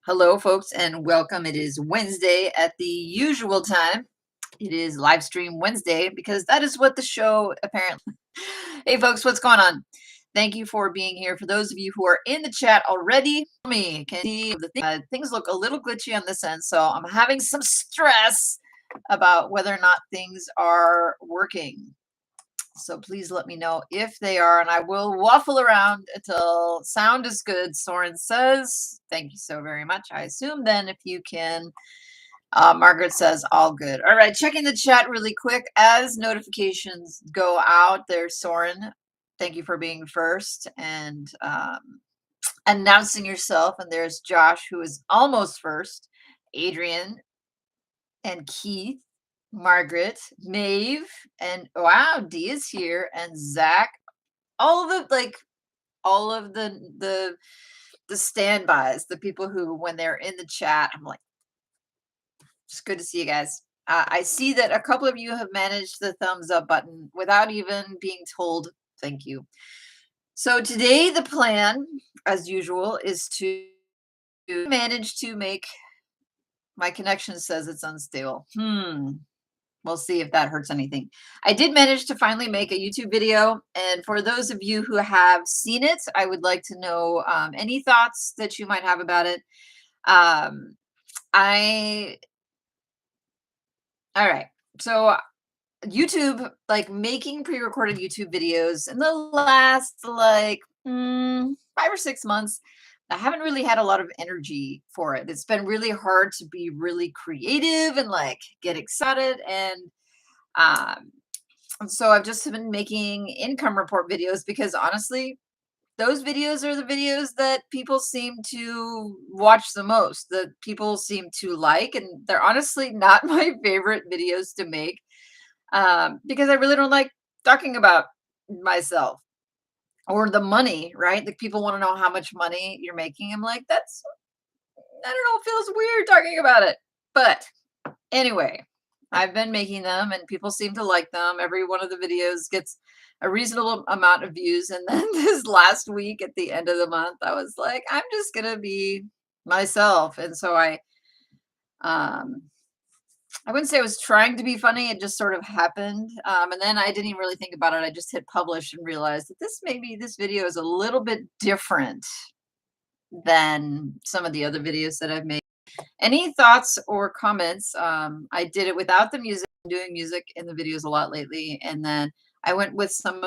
Hello, folks, and welcome. It is Wednesday at the usual time. It is Livestream Wednesday because that is what the show apparently. Hey, folks, what's going on? Thank you for being here. For those of you who are in the chat already, me can see things look a little glitchy on this end, so I'm having some stress about whether or not things are working. So please let me know if they are, and I will waffle around until sound is good. Soren says, thank you so very much. I assume then if you can, Margaret says, all good. All right, checking the chat really quick as notifications go out. There's Soren. Thank you for being first and announcing yourself. And there's Josh, who is almost first. Adrian and Keith. Margaret, Maeve, and wow, Dee is here, and Zach. All of the standbys, the people who, when they're in the chat, I'm like, it's good to see you guys. I see that a couple of you have managed the thumbs up button without even being told thank you. So today the plan, as usual, is to manage to make my connection says it's unstable. We'll see if that hurts anything. I did manage to finally make a YouTube video. And for those of you who have seen it, I would like to know any thoughts that you might have about it. All right. So YouTube, like making pre-recorded YouTube videos in the last 5 or 6 months, I haven't really had a lot of energy for it. It's been really hard to be really creative and like get excited. Um, so I've just been making income report videos because honestly, those videos are the videos that people seem to watch the most, that people seem to like. And they're honestly not my favorite videos to make because I really don't like talking about myself or the money, right? Like people want to know how much money you're making. I'm like, I don't know, it feels weird talking about it. But anyway, I've been making them and people seem to like them. Every one of the videos gets a reasonable amount of views. And then this last week at the end of the month, I was like, I'm just going to be myself. And so um, I wouldn't say I was trying to be funny. It just sort of happened. And then I didn't even really think about it. I just hit publish and realized that this video is a little bit different than some of the other videos that I've made. Any thoughts or comments? I did it without the music. I'm doing music in the videos a lot lately. And then I went with some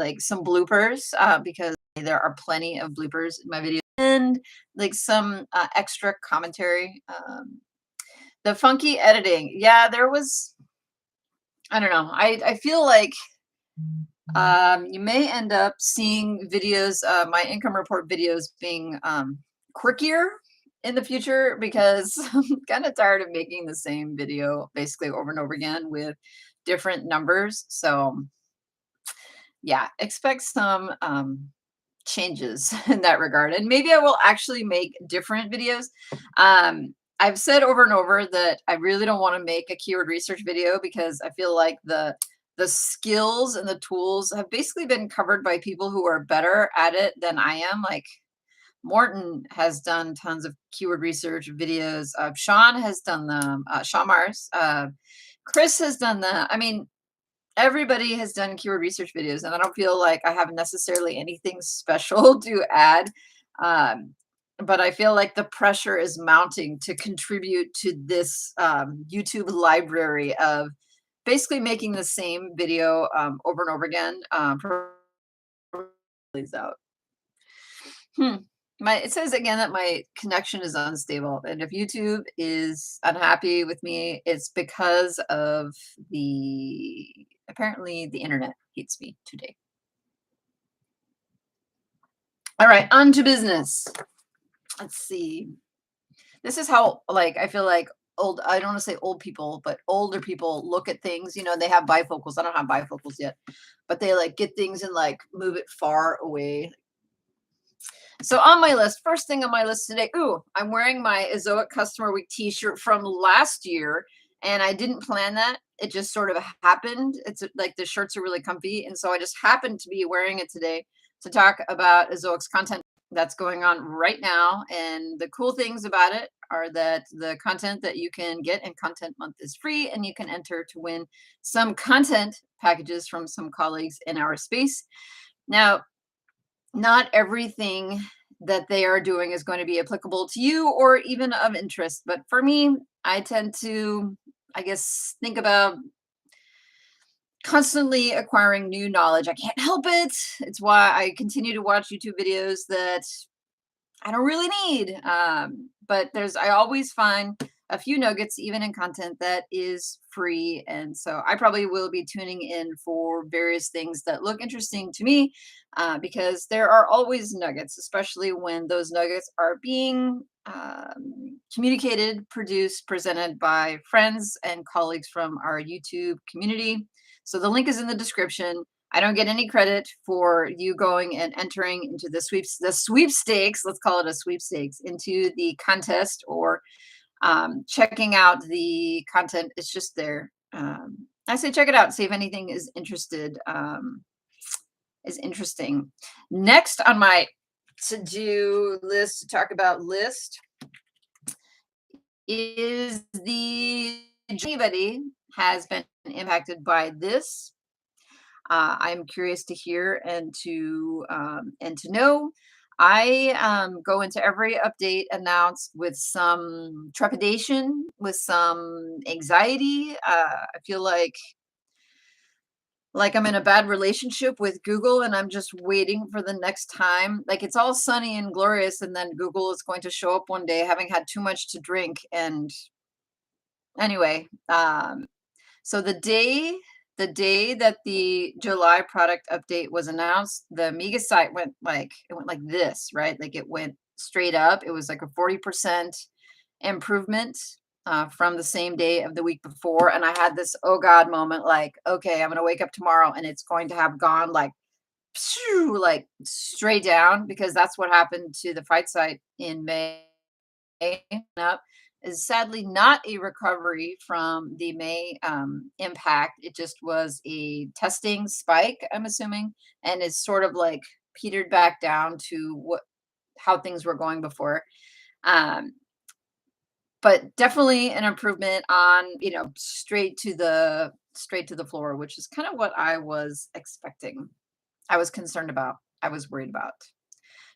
bloopers because there are plenty of bloopers in my video and like some extra commentary. The funky editing. Yeah, there was, I don't know. I feel like you may end up seeing videos, my income report videos being quirkier in the future because I'm kind of tired of making the same video basically over and over again with different numbers. So yeah, expect some changes in that regard. And maybe I will actually make different videos. I've said over and over that I really don't want to make a keyword research video because I feel like the skills and the tools have basically been covered by people who are better at it than I am. Like Morton has done tons of keyword research videos. Sean has done them. Sean Mars. Chris has done them. I mean, everybody has done keyword research videos, and I don't feel like I have necessarily anything special to add. But I feel like the pressure is mounting to contribute to this YouTube library of basically making the same video over and over again. Please out. It says again that my connection is unstable, and if YouTube is unhappy with me, it's because of apparently the internet hates me today. All right, on to business. Let's see. This is how I feel like I don't want to say old people, but older people look at things. You know, they have bifocals. I don't have bifocals yet, but they get things and move it far away. So on my list, first thing on my list today, I'm wearing my Ezoic Customer Week t-shirt from last year, and I didn't plan that. It just sort of happened. It's like the shirts are really comfy, and so I just happened to be wearing it today to talk about Ezoic's content. that's going on right now. And the cool things about it are that the content that you can get in Content Month is free, and you can enter to win some content packages from some colleagues in our space. Now, not everything that they are doing is going to be applicable to you or even of interest. But for me, I tend to, I guess, think about constantly acquiring new knowledge. I can't help it. It's why I continue to watch YouTube videos that I don't really need. But I always find a few nuggets, even in content that is free. And so I probably will be tuning in for various things that look interesting to me, because there are always nuggets, especially when those nuggets are being communicated, produced, presented by friends and colleagues from our YouTube community. So the link is in the description. I don't get any credit for you going and entering into the sweepstakes, let's call it a sweepstakes, into the contest, or checking out the content. It's just there. I say check it out, see if anything is interesting. Next on my to-do list to talk about is the anybody has been impacted by this. I'm curious to hear and to know. I go into every update announced with some trepidation, with some anxiety. I feel like I'm in a bad relationship with Google, and I'm just waiting for the next time. Like it's all sunny and glorious, and then Google is going to show up one day having had too much to drink. And anyway, so the day that the July product update was announced, the Mega site went like this, right? Like it went straight up. It was like a 40% improvement from the same day of the week before. And I had this oh God moment, like, okay, I'm gonna wake up tomorrow and it's going to have gone like pshoo, like straight down, because that's what happened to the fight site in May. Up is sadly not a recovery from the May impact. It just was a testing spike, I'm assuming, and it's sort of like petered back down to how things were going before. Um, but definitely an improvement on, straight to the floor, which is kind of what I was expecting. I was concerned about. I was worried about.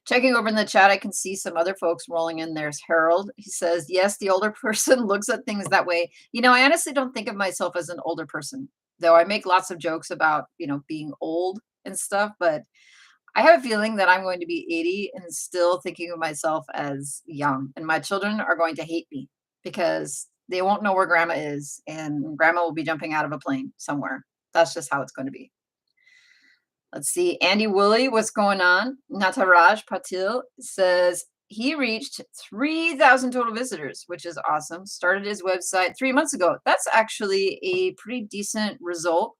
Checking over in the chat, I can see some other folks rolling in. There's Harold. He says, yes, the older person looks at things that way. I honestly don't think of myself as an older person, though I make lots of jokes about, being old and stuff. But I have a feeling that I'm going to be 80 and still thinking of myself as young. And my children are going to hate me because they won't know where grandma is, and grandma will be jumping out of a plane somewhere. That's just how it's going to be. Let's see. Andy Woolley, what's going on? Nataraj Patil says he reached 3,000 total visitors, which is awesome. Started his website 3 months ago. That's actually a pretty decent result